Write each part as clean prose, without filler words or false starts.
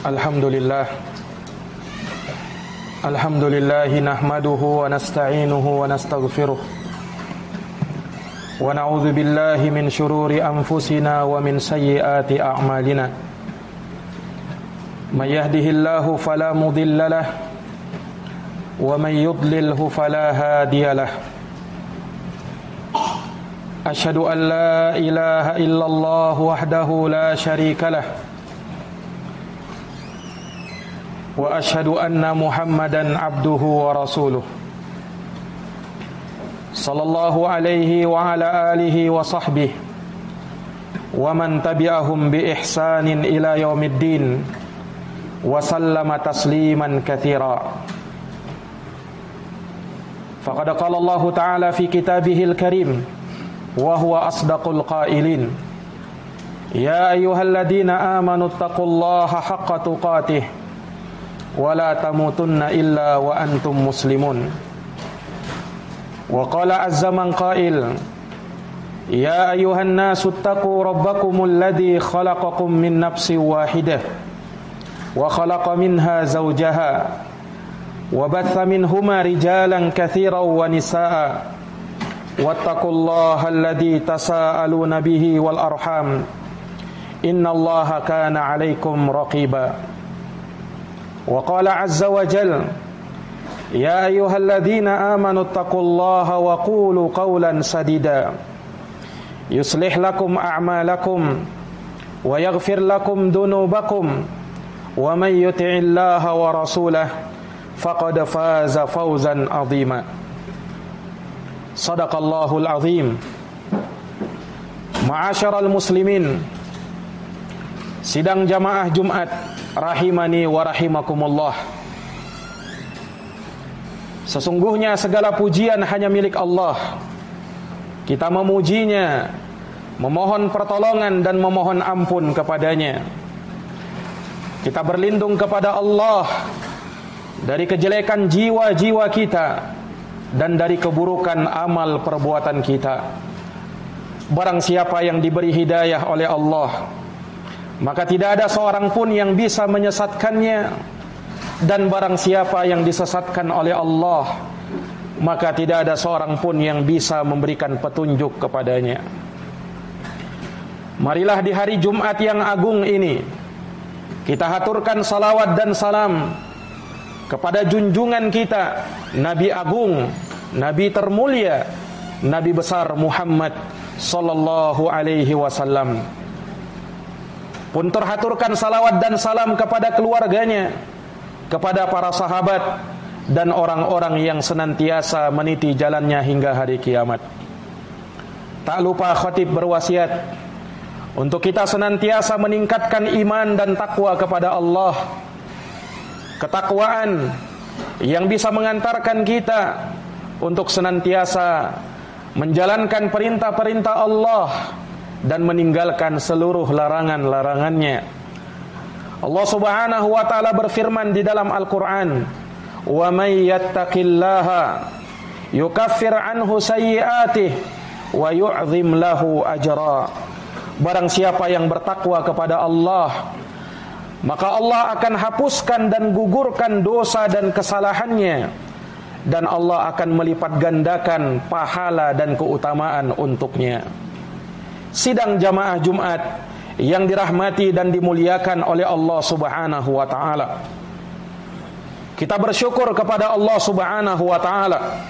Alhamdulillah nahmaduhu wa nasta'inuhu wa nastaghfiruh wa na'udzu billahi min syururi anfusina wa min sayyiati a'malina. May yahdihillahu fala mudilla lahu wa may yudlilhu fala hadiya lahu. Asyhadu an la ilaha illallah wahdahu la syarika lahu wa asyhadu anna Muhammadan abduhu wa rasuluh sallallahu alaihi wa ala alihi wa sahbihi wa man tabi'ahum bi ihsanin ila yaumiddin wa sallama tasliman katsira. Faqad qala Allah ta'ala fi kitabihil karim wa huwa asdaqul qailin, ya ayyuhalladzina amanu taqullaha haqqa tuqatih wa la tamutunna illa wa antum muslimun. Wa qala azza man qail, ya ayyuhan nasu taqu rabbakumul ladzi khalaqakum min nafsin wahidah wa khalaqa minha zawjaha wa batha minhuma rijalan katsiran wa nisaa wattaqullaha alladzi tasaaluna bihi wal arham innallaha kana 'alaikum raqiba. Wa qala azza wa jalla, ya ayyuhalladzina amanu taqullaha wa qulu qawlan sadida yuslih lakum a'malakum wa yaghfir lakum dhunubakum wa may yuti'illaha wa rasulahu faqad faza fawzan 'azima. Shadaqallahul 'azim. Ma'asyiral muslimin, sidang jamaah Jumat rahimani wa rahimakumullah. Sesungguhnya segala pujian hanya milik Allah. Kita memujinya, memohon pertolongan dan memohon ampun kepadanya. Kita berlindung kepada Allah dari kejelekan jiwa-jiwa kita dan dari keburukan amal perbuatan kita. Barang siapa yang diberi hidayah oleh Allah, maka tidak ada seorang pun yang bisa menyesatkannya. Dan barang siapa yang disesatkan oleh Allah, maka tidak ada seorang pun yang bisa memberikan petunjuk kepadanya. Marilah di hari Jumat yang agung ini kita haturkan salawat dan salam kepada junjungan kita, Nabi agung, Nabi termulia, Nabi besar Muhammad sallallahu alaihi wasallam. Pun terhaturkan salawat dan salam kepada keluarganya, kepada para sahabat dan orang-orang yang senantiasa meniti jalannya hingga hari kiamat. Tak lupa khatib berwasiat untuk kita senantiasa meningkatkan iman dan takwa kepada Allah. Ketakwaan yang bisa mengantarkan kita untuk senantiasa menjalankan perintah-perintah Allah dan meninggalkan seluruh larangan-larangannya. Allah Subhanahu wa taala berfirman di dalam Al-Qur'an, "Wa may yattaqillaha yukaffir anhu sayyi'atihi wa yu'zim lahu ajra." Barang siapa yang bertakwa kepada Allah, maka Allah akan hapuskan dan gugurkan dosa dan kesalahannya, dan Allah akan melipat gandakan pahala dan keutamaan untuknya. Sidang jamaah Jumat yang dirahmati dan dimuliakan oleh Allah Subhanahu wa taala, kita bersyukur kepada Allah Subhanahu wa taala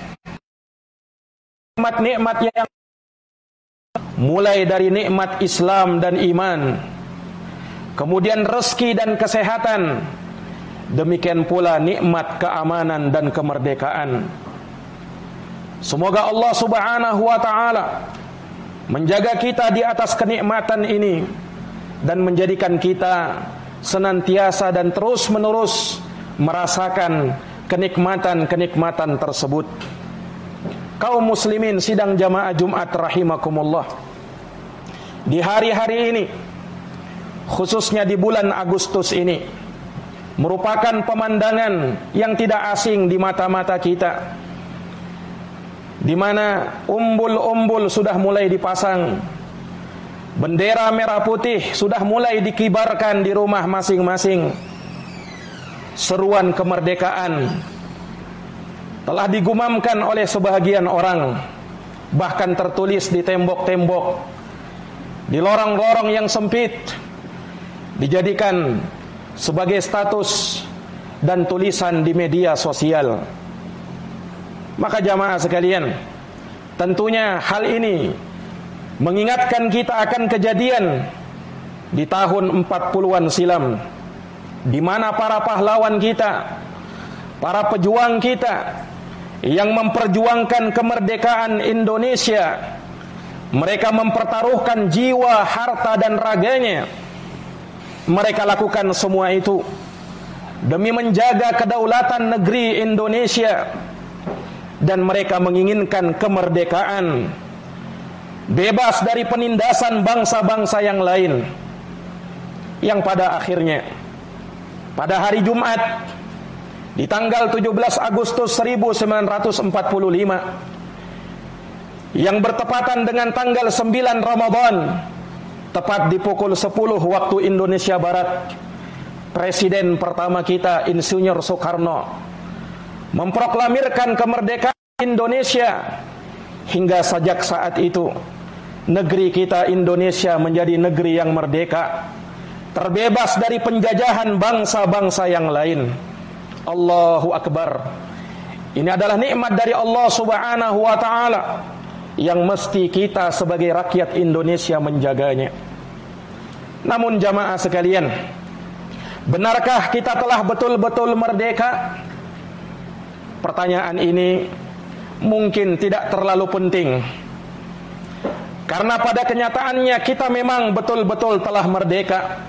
nikmat-nikmat yang mulai dari nikmat Islam dan iman, kemudian rezeki dan kesehatan, demikian pula nikmat keamanan dan kemerdekaan. Semoga Allah Subhanahu wa taala menjaga kita di atas kenikmatan ini dan menjadikan kita senantiasa dan terus-menerus merasakan kenikmatan-kenikmatan tersebut. Kaum muslimin sidang jamaah Jumat rahimakumullah, di hari-hari ini, khususnya di bulan Agustus ini, merupakan pemandangan yang tidak asing di mata-mata kita, di mana umbul-umbul sudah mulai dipasang, bendera merah putih sudah mulai dikibarkan di rumah masing-masing, seruan kemerdekaan telah digumamkan oleh sebahagian orang, bahkan tertulis di tembok-tembok, di lorong-lorong yang sempit, dijadikan sebagai status dan tulisan di media sosial. Maka jamaah sekalian, tentunya hal ini mengingatkan kita akan kejadian di tahun 40-an silam, di mana para pahlawan kita, para pejuang kita yang memperjuangkan kemerdekaan Indonesia, mereka mempertaruhkan jiwa, harta dan raganya. Mereka lakukan semua itu demi menjaga kedaulatan negeri Indonesia, dan mereka menginginkan kemerdekaan, bebas dari penindasan bangsa-bangsa yang lain. Yang pada akhirnya pada hari Jumat di tanggal 17 Agustus 1945 yang bertepatan dengan tanggal 9 Ramadan, tepat di pukul 10 waktu Indonesia Barat, Presiden pertama kita Insinyur Soekarno memproklamirkan kemerdekaan Indonesia. Hingga sejak saat itu negeri kita Indonesia menjadi negeri yang merdeka, terbebas dari penjajahan bangsa-bangsa yang lain. Allahu Akbar. Ini adalah nikmat dari Allah Subhanahu wa ta'ala yang mesti kita sebagai rakyat Indonesia menjaganya. Namun jamaah sekalian, benarkah kita telah betul-betul merdeka? Pertanyaan ini mungkin tidak terlalu penting, karena pada kenyataannya kita memang betul-betul telah merdeka.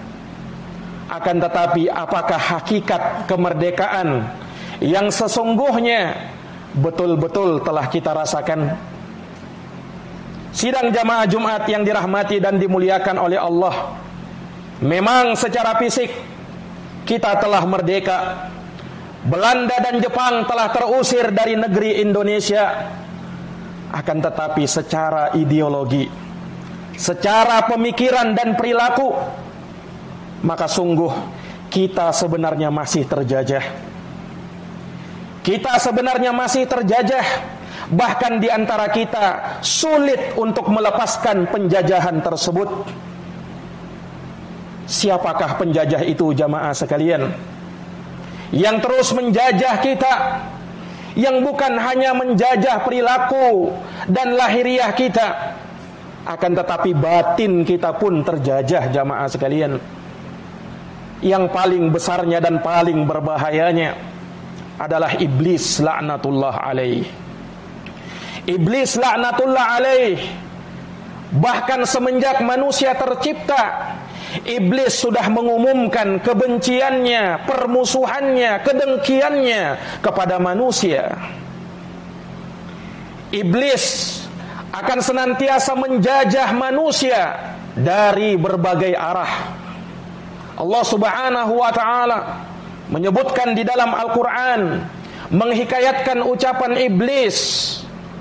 Akan tetapi apakah hakikat kemerdekaan yang sesungguhnya betul-betul telah kita rasakan? Sidang jamaah Jumat yang dirahmati dan dimuliakan oleh Allah, memang secara fisik kita telah merdeka. Belanda dan Jepang telah terusir dari negeri Indonesia. Akan tetapi secara ideologi, secara pemikiran dan perilaku, maka sungguh kita sebenarnya masih terjajah. Kita sebenarnya masih terjajah. Bahkan di antara kita sulit untuk melepaskan penjajahan tersebut. Siapakah penjajah itu jamaah sekalian? Yang terus menjajah kita, yang bukan hanya menjajah perilaku dan lahiriah kita, akan tetapi batin kita pun terjajah jamaah sekalian. Yang paling besarnya dan paling berbahayanya adalah iblis laknatullah alaih. Iblis laknatullah alaih, bahkan semenjak manusia tercipta, iblis sudah mengumumkan kebenciannya, permusuhannya, kedengkiannya kepada manusia. Iblis akan senantiasa menjajah manusia dari berbagai arah. Allah Subhanahu wa ta'ala menyebutkan di dalam Al-Quran, menghikayatkan ucapan iblis.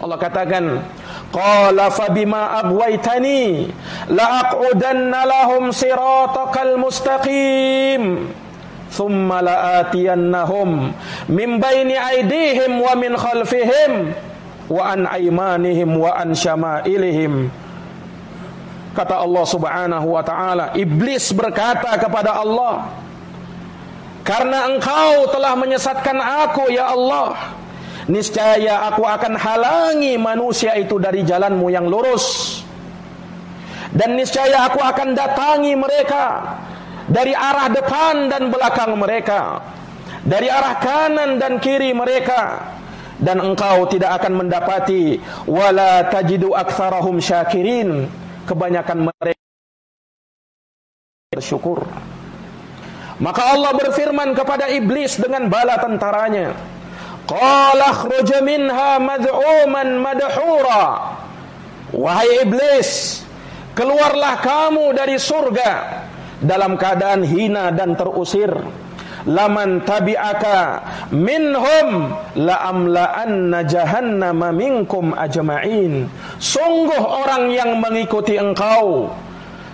Allah katakan, qala fabima aghwaytani la'aq'udanna lahum siratakal mustaqim thumma la'atiyannahum min baini aydihim wa min khalfihim wa an aymanihim wa an syama'ilihim. Kata Allah Subhanahu wa ta'ala, iblis berkata kepada Allah, karena engkau telah menyesatkan aku ya Allah, niscaya aku akan halangi manusia itu dari jalanmu yang lurus, dan niscaya aku akan datangi mereka dari arah depan dan belakang mereka, dari arah kanan dan kiri mereka, dan engkau tidak akan mendapati wala tajidu aktsarahum syakirin, kebanyakan mereka bersyukur. Maka Allah berfirman kepada iblis dengan bala tentaranya, qala akhruj minha mad'uman madhura. Wahai iblis, keluarlah kamu dari surga dalam keadaan hina dan terusir. Laman tabi'aka minhum la'amla'anna jahannama minkum ajma'in. Sungguh orang yang mengikuti engkau,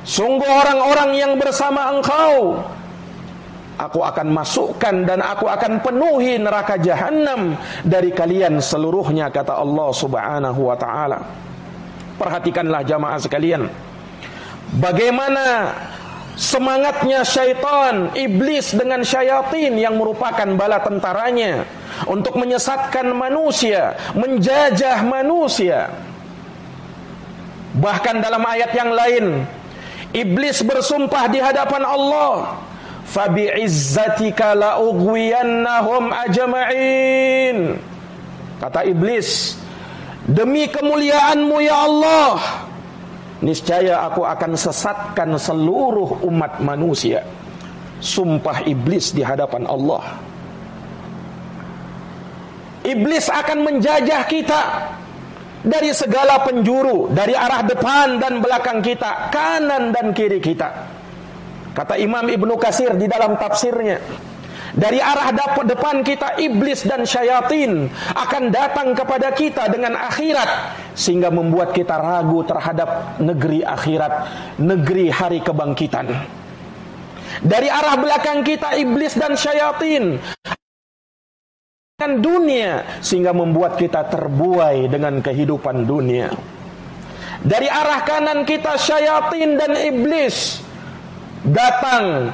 sungguh orang-orang yang bersama engkau, aku akan masukkan dan aku akan penuhi neraka jahanam dari kalian seluruhnya, kata Allah Subhanahu wa taala. Perhatikanlah jamaah sekalian, bagaimana semangatnya syaitan, iblis dengan syayatin yang merupakan bala tentaranya untuk menyesatkan manusia, menjajah manusia. Bahkan dalam ayat yang lain, iblis bersumpah di hadapan Allah, "Fabi'izzatika la'ughwiyannahum ajma'in." Kata iblis, demi kemuliaanmu ya Allah, niscaya aku akan sesatkan seluruh umat manusia. Sumpah iblis di hadapan Allah. Iblis akan menjajah kita dari segala penjuru, dari arah depan dan belakang kita, kanan dan kiri kita. Kata Imam Ibnu Katsir di dalam tafsirnya, dari arah depan kita iblis dan syayatin akan datang kepada kita dengan akhirat, sehingga membuat kita ragu terhadap negeri akhirat, negeri hari kebangkitan. Dari arah belakang kita iblis dan syayatin dengan dunia, sehingga membuat kita terbuai dengan kehidupan dunia. Dari arah kanan kita syayatin dan iblis datang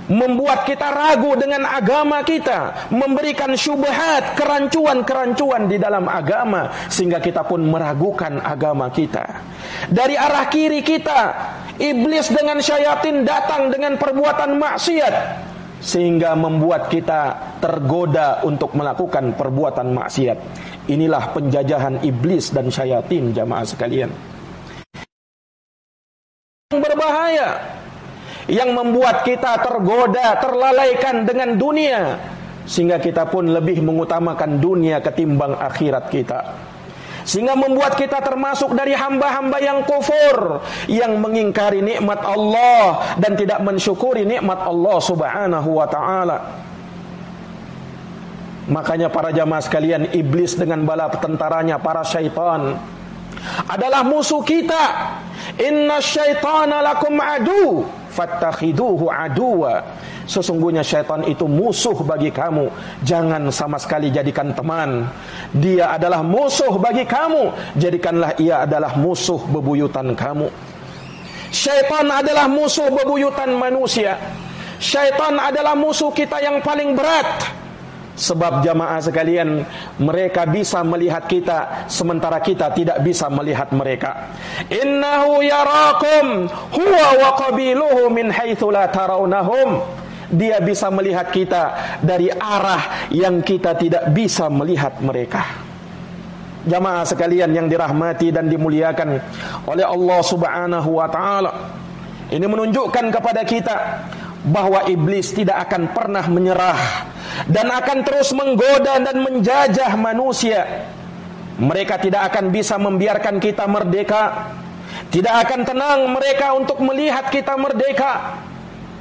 membuat kita ragu dengan agama kita, memberikan syubhat, kerancuan-kerancuan di dalam agama, sehingga kita pun meragukan agama kita. Dari arah kiri kita, iblis dengan syayatin datang dengan perbuatan maksiat, sehingga membuat kita tergoda untuk melakukan perbuatan maksiat. Inilah penjajahan iblis dan syayatin, jamaah sekalian, yang berbahaya, yang membuat kita tergoda, terlalaikan dengan dunia, sehingga kita pun lebih mengutamakan dunia ketimbang akhirat kita, sehingga membuat kita termasuk dari hamba-hamba yang kufur, yang mengingkari nikmat Allah dan tidak mensyukuri nikmat Allah Subhanahu wa taala. Makanya para jamaah sekalian, iblis dengan bala tentaranya, para syaitan, adalah musuh kita. Inna syaitana lakum adu fattakhiduhu aduwa. Sesungguhnya syaitan itu musuh bagi kamu, jangan sama sekali jadikan teman. Dia adalah musuh bagi kamu, jadikanlah ia adalah musuh bebuyutan kamu. Syaitan adalah musuh bebuyutan manusia. Syaitan adalah musuh kita yang paling berat. Sebab jamaah sekalian, mereka bisa melihat kita sementara kita tidak bisa melihat mereka. Innahu yarakum huwa wa qabiluhu min haitsu la tarawnahum. Dia bisa melihat kita dari arah yang kita tidak bisa melihat mereka. Jamaah sekalian yang dirahmati dan dimuliakan oleh Allah Subhanahu wa taala, ini menunjukkan kepada kita bahwa iblis tidak akan pernah menyerah dan akan terus menggoda dan menjajah manusia. Mereka tidak akan bisa membiarkan kita merdeka, tidak akan tenang mereka untuk melihat kita merdeka.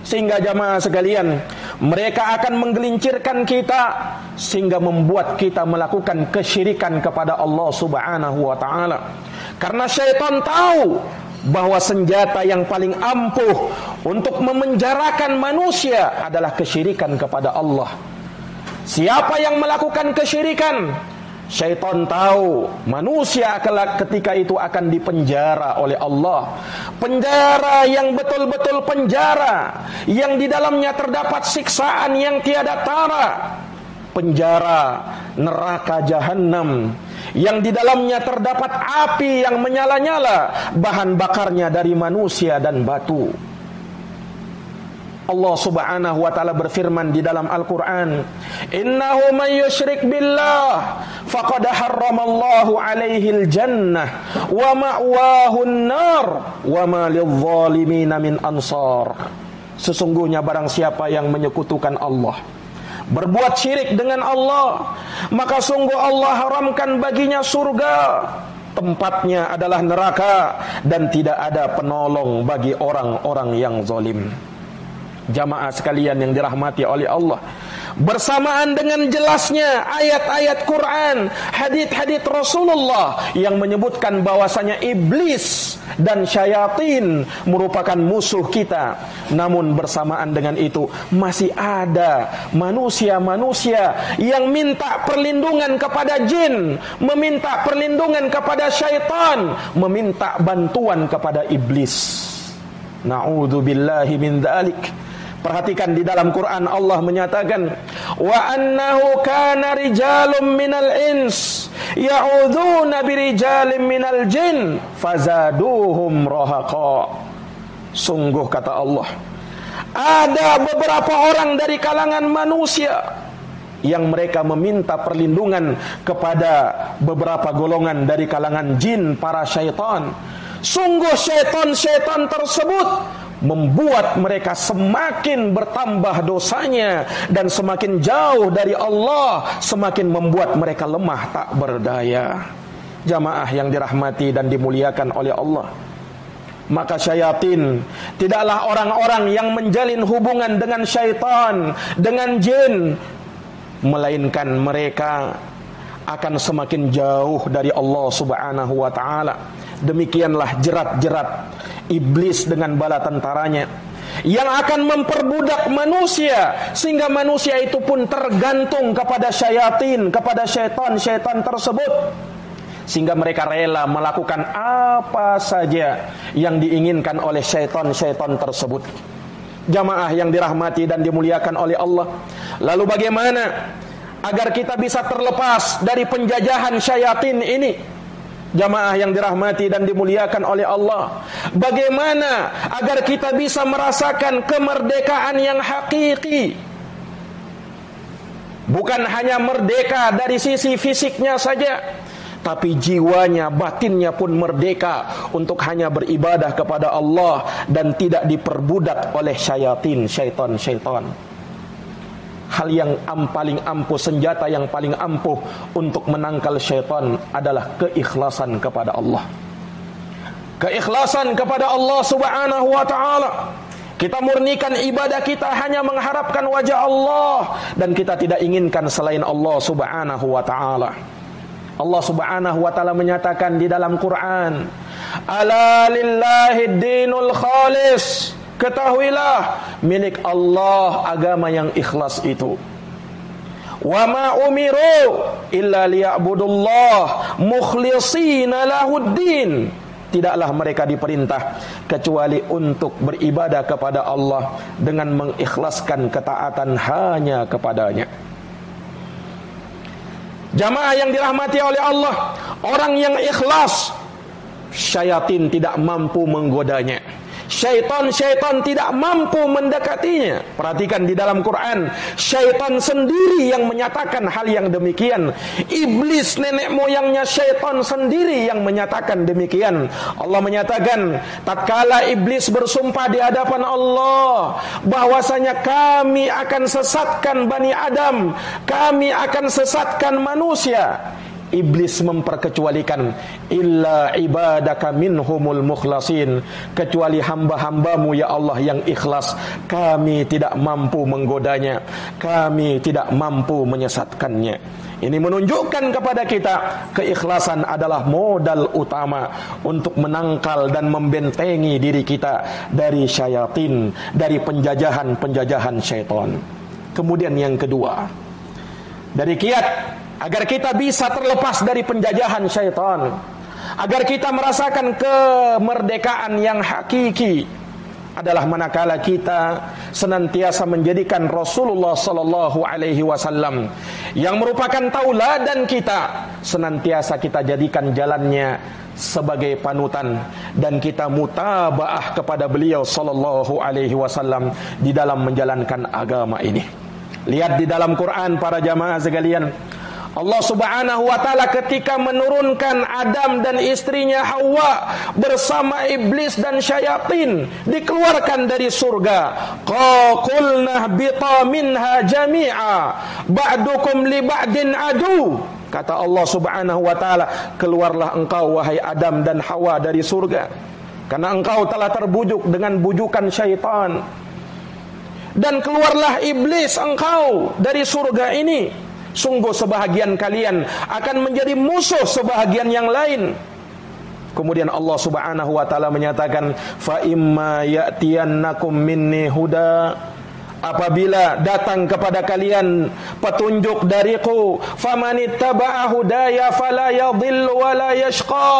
Sehingga jamaah sekalian, mereka akan menggelincirkan kita sehingga membuat kita melakukan kesyirikan kepada Allah Subhanahu wa taala. Karena syaitan tahu bahwa senjata yang paling ampuh untuk memenjarakan manusia adalah kesyirikan kepada Allah. Siapa yang melakukan kesyirikan, syaitan tahu manusia ketika itu akan dipenjara oleh Allah. Penjara yang betul-betul penjara, yang di dalamnya terdapat siksaan yang tiada tara. Penjara neraka jahanam, yang di dalamnya terdapat api yang menyala-nyala, bahan bakarnya dari manusia dan batu. Allah Subhanahu wa taala berfirman di dalam Al-Qur'an, "Innahu may yusyrik billah faqad harramallahu 'alaihil jannah wa ma'wahu an-nar wa ma lidh-dhalimin min ansar." Sesungguhnya barang siapa yang menyekutukan Allah, berbuat syirik dengan Allah, maka sungguh Allah haramkan baginya surga, tempatnya adalah neraka, dan tidak ada penolong bagi orang-orang yang zalim. Jamaah sekalian yang dirahmati oleh Allah, bersamaan dengan jelasnya ayat-ayat Quran, hadits-hadits Rasulullah yang menyebutkan bahwasanya iblis dan syayatin merupakan musuh kita. Namun bersamaan dengan itu masih ada manusia-manusia yang minta perlindungan kepada jin, meminta perlindungan kepada syaitan, meminta bantuan kepada iblis. Na'udzubillahi min dzalik. Perhatikan di dalam Quran Allah menyatakan, wa annahu kana rijalun minal ins ya'udzuna birijalin minal jin fazaduhum rahaqa. Sungguh kata Allah, ada beberapa orang dari kalangan manusia yang mereka meminta perlindungan kepada beberapa golongan dari kalangan jin, para syaitan. Sungguh syaitan-syaitan tersebut membuat mereka semakin bertambah dosanya dan semakin jauh dari Allah, semakin membuat mereka lemah tak berdaya. Jamaah yang dirahmati dan dimuliakan oleh Allah, maka syaitan tidaklah orang-orang yang menjalin hubungan dengan syaitan, dengan jin, melainkan mereka akan semakin jauh dari Allah Subhanahu wa ta'ala. Demikianlah jerat-jerat iblis dengan bala tentaranya yang akan memperbudak manusia, sehingga manusia itu pun tergantung kepada syaitan, kepada syaitan-syaitan tersebut, sehingga mereka rela melakukan apa saja yang diinginkan oleh syaitan-syaitan tersebut. Jamaah yang dirahmati dan dimuliakan oleh Allah, lalu bagaimana agar kita bisa terlepas dari penjajahan syaitan ini? Jamaah yang dirahmati dan dimuliakan oleh Allah, bagaimana agar kita bisa merasakan kemerdekaan yang hakiki? Bukan hanya merdeka dari sisi fisiknya saja, tapi jiwanya, batinnya pun merdeka untuk hanya beribadah kepada Allah dan tidak diperbudak oleh syaitan-syaitan. Hal yang paling ampuh, senjata yang paling ampuh untuk menangkal syaitan adalah keikhlasan kepada Allah. Keikhlasan kepada Allah Subhanahu wa ta'ala. Kita murnikan ibadah kita hanya mengharapkan wajah Allah, dan kita tidak inginkan selain Allah Subhanahu wa ta'ala. Allah Subhanahu wa ta'ala menyatakan di dalam Quran, ala lillahi dinul khalis. Ketahuilah, milik Allah agama yang ikhlas itu. Wa ma umiru illa liya'budullah mukhlishina lahuddin. Tidaklah mereka diperintah kecuali untuk beribadah kepada Allah dengan mengikhlaskan ketaatan hanya kepadanya. Jamaah yang dirahmati oleh Allah, orang yang ikhlas, syaitan tidak mampu menggodanya. Syaitan-syaitan tidak mampu mendekatinya. Perhatikan di dalam Quran, syaitan sendiri yang menyatakan hal yang demikian. Iblis, nenek moyangnya syaitan sendiri yang menyatakan demikian. Allah menyatakan, tatkala iblis bersumpah di hadapan Allah bahwasanya kami akan sesatkan Bani Adam, kami akan sesatkan manusia, iblis memperkecualikan, illa ibadaka minhumul mukhlasin, kecuali hamba-hambamu ya Allah yang ikhlas, kami tidak mampu menggodanya, kami tidak mampu menyesatkannya. Ini menunjukkan kepada kita keikhlasan adalah modal utama untuk menangkal dan membentengi diri kita dari syaitan, dari penjajahan-penjajahan syaitan. Kemudian yang kedua, dari kiat agar kita bisa terlepas dari penjajahan syaitan, agar kita merasakan kemerdekaan yang hakiki, adalah manakala kita senantiasa menjadikan Rasulullah sallallahu alaihi wasallam yang merupakan tauladan kita, senantiasa kita jadikan jalannya sebagai panutan, dan kita mutabaah kepada beliau sallallahu alaihi wasallam di dalam menjalankan agama ini. Lihat di dalam Quran para jamaah sekalian, Allah Subhanahu wa ta'ala ketika menurunkan Adam dan istrinya Hawa bersama iblis dan syaitan dikeluarkan dari surga, qulna bita minha jami'a ba'dukum li ba'din adu. Kata Allah Subhanahu wa ta'ala, keluarlah engkau wahai Adam dan Hawa dari surga, karena engkau telah terbujuk dengan bujukan syaitan. dan keluarlah iblis engkau dari surga ini. Sungguh sebahagian kalian akan menjadi musuh sebahagian yang lain. Kemudian Allah Subhanahu wa taala menyatakan, fa imma ya'tiyannakum minni huda, apabila datang kepada kalian petunjuk dariku, famanittaba'a hudaya fala yadhillu wa la yashqa,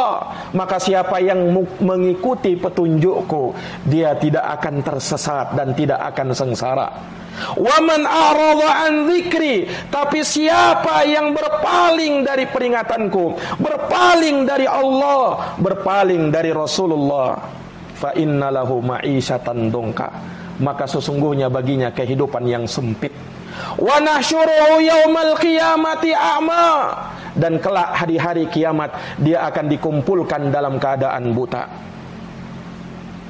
maka siapa yang mengikuti petunjukku, dia tidak akan tersesat dan tidak akan sengsara. Wa man a'rada an dzikri, tapi siapa yang berpaling dari peringatanku, berpaling dari Allah, berpaling dari Rasulullah, fa innalahu ma'isyatan dongka, maka sesungguhnya baginya kehidupan yang sempit. Wa nahsyuruhu yaumal qiyamati a'ma, dan kelak hari-hari kiamat dia akan dikumpulkan dalam keadaan buta.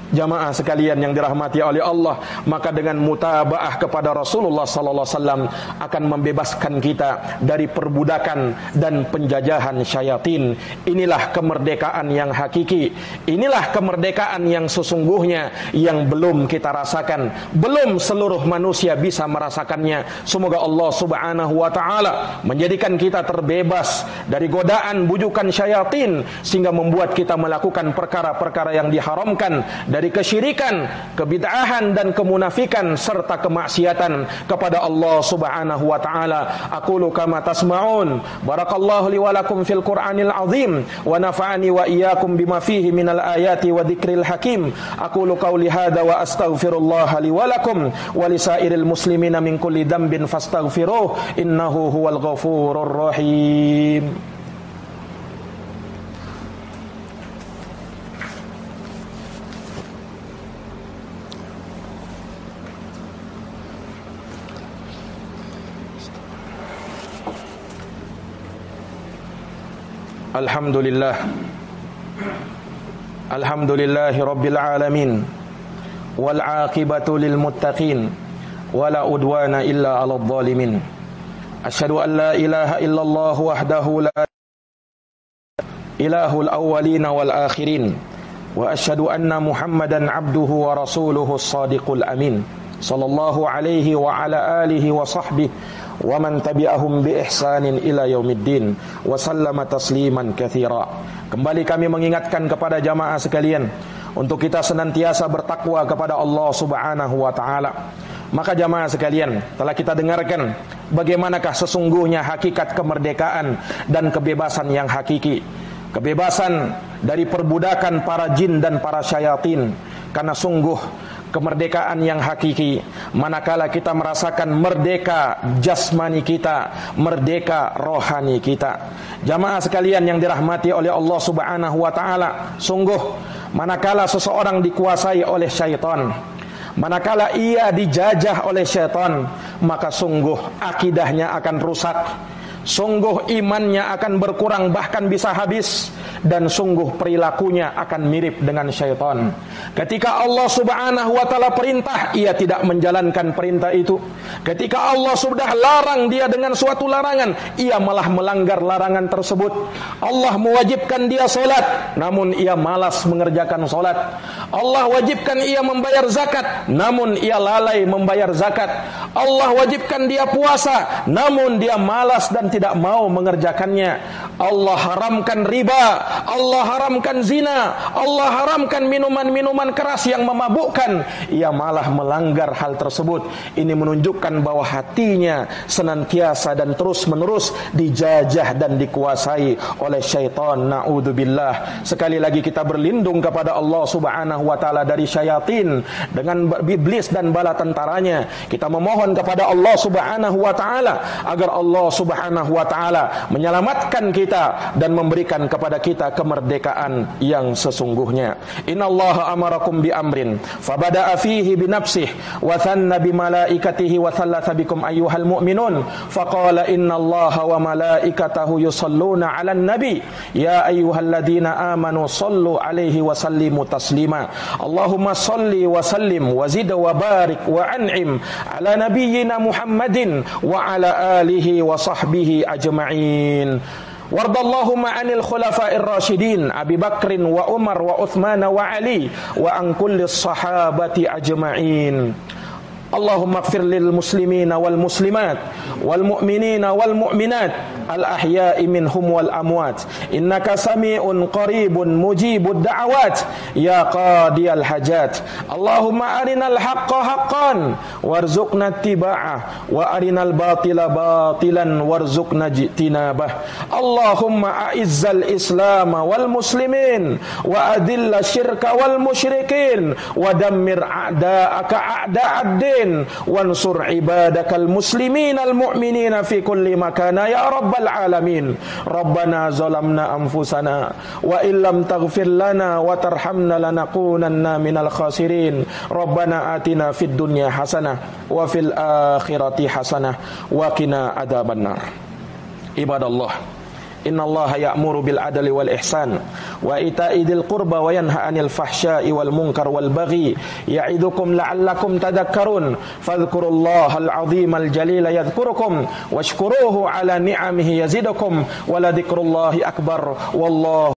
Jamaah sekalian yang dirahmati oleh Allah, maka dengan mutabaah kepada Rasulullah sallallahu alaihi wasallam akan membebaskan kita dari perbudakan dan penjajahan syaitan. Inilah kemerdekaan yang hakiki. Inilah kemerdekaan yang sesungguhnya yang belum kita rasakan. Belum seluruh manusia bisa merasakannya. Semoga Allah Subhanahu wa taala menjadikan kita terbebas dari godaan bujukan syaitan sehingga membuat kita melakukan perkara-perkara yang diharamkan, dari kesyirikan, kebid'ahan dan kemunafikan serta kemaksiatan kepada Allah Subhanahu wa taala. Aqulu kama tasma'un. Barakallahu li wa lakum fil Qur'anil azim wa nafa'ani wa iyyakum bima fihi minal ayati wa dzikril hakim. Aqulu qawli hadza wa astaghfirullah li wa lakum wa lisairil muslimina min kulli dhanbin fastaghfiruh innahu huwal ghafurur rahim. Alhamdulillahi rabbil alamin, wal aqibatu lil muttaqin, wala udwana illa 'alal zalimin. Asyhadu an la ilaha illallah wahdahu la ilahul awwalin wal akhirin, wa asyhadu anna Muhammadan 'abduhu wa rasuluhu as-sadiqul amin. Sallallahu alaihi wa ala alihi wa sahbihi wa man tabi'ahum bi ihsanin ila yaumiddin wa sallama tasliman katsira. Kembali kami mengingatkan kepada jamaah sekalian untuk kita senantiasa bertakwa kepada Allah Subhanahu wa taala. Maka jamaah sekalian, telah kita dengarkan bagaimanakah sesungguhnya hakikat kemerdekaan dan kebebasan yang hakiki. Kebebasan dari perbudakan para jin dan para syaitan. Karena sungguh kemerdekaan yang hakiki manakala kita merasakan merdeka jasmani kita, merdeka rohani kita. Jamaah sekalian yang dirahmati oleh Allah Subhanahu wa taala, sungguh manakala seseorang dikuasai oleh syaitan, manakala ia dijajah oleh syaitan, maka sungguh akidahnya akan rusak, sungguh imannya akan berkurang bahkan bisa habis, dan sungguh perilakunya akan mirip dengan syaitan. Ketika Allah Subhanahu wa taala perintah, ia tidak menjalankan perintah itu. Ketika Allah sudah larang dia dengan suatu larangan, ia malah melanggar larangan tersebut. Allah mewajibkan dia solat, namun ia malas mengerjakan solat. Allah wajibkan ia membayar zakat, namun ia lalai membayar zakat. Allah wajibkan dia puasa, namun dia malas dan tidak mau mengerjakannya. Allah haramkan riba, Allah haramkan zina, Allah haramkan minuman-minuman keras yang memabukkan, ia malah melanggar hal tersebut. Ini menunjukkan bahwa hatinya senantiasa dan terus-menerus dijajah dan dikuasai oleh syaitan. Na'udzubillah. Sekali lagi kita berlindung kepada Allah Subhanahu wa taala dari syaitan dengan iblis dan bala tentaranya. Kita memohon kepada Allah Subhanahu wa taala agar Allah Subhanahu wa taala menyelamatkan kita dan memberikan kepada kita kemerdekaan yang sesungguhnya. Innallaha amarakum bi amrin fabada'a fihi bi nafsihi wa thanna bi malaikatihi wa thalatha bikum ayyuhal mu'minun faqala innallaha wa malaikatahu yusalluna 'alan nabi ya ayyuhalladzina amanu sallu 'alaihi wa sallimu taslima. Allahumma salli wa sallim wa zid wa barik wa an'im 'ala nabiyyina Muhammadin wa 'ala alihi wa sahbihi ajma'in. Wardallahumma 'anil khulafa'ir rasyidin Abi Bakrin wa Umar wa Uthman wa Ali wa an kullis sahabati ajma'in. Allahumma ighfir lil muslimina wal muslimat wal mu'minina wal mu'minat al ahya'i minhum wal amwat innaka sami'un qaribun mujibud da'awat ya qadiyal hajat. Allahumma arinal haqqa haqqan warzuqna ittiba'ah wa arinal batila batilan warzuqna ijtinabah. Allahumma a'izzal islam wal muslimin wa adilla syirka wal musyrikin wa dammir a'da'aka a'da'ad din wansur ibadakal muslimin al mu'minina fi kulli makana ya rabbal alamin. Rabbana zalamna anfusana wa illam taghfir lana wa tarhamna lanakunanna minal khasirin. Rabbana atina fid dunya hasanah wa fil akhirati hasanah wa qina adzabannar. Ibadallah, innallaha ya'muru bil adli wal ihsan wa ita'i dzil qurba wa yanha 'anil fahsya'i wal munkar wal baghi ya'idukum la'allakum tadhakkarun. Fadhkurullahal 'azimal jalila yadhkurukum washkuruhu 'ala ni'amihi yazidukum wa la dzikrullahi akbar wallahu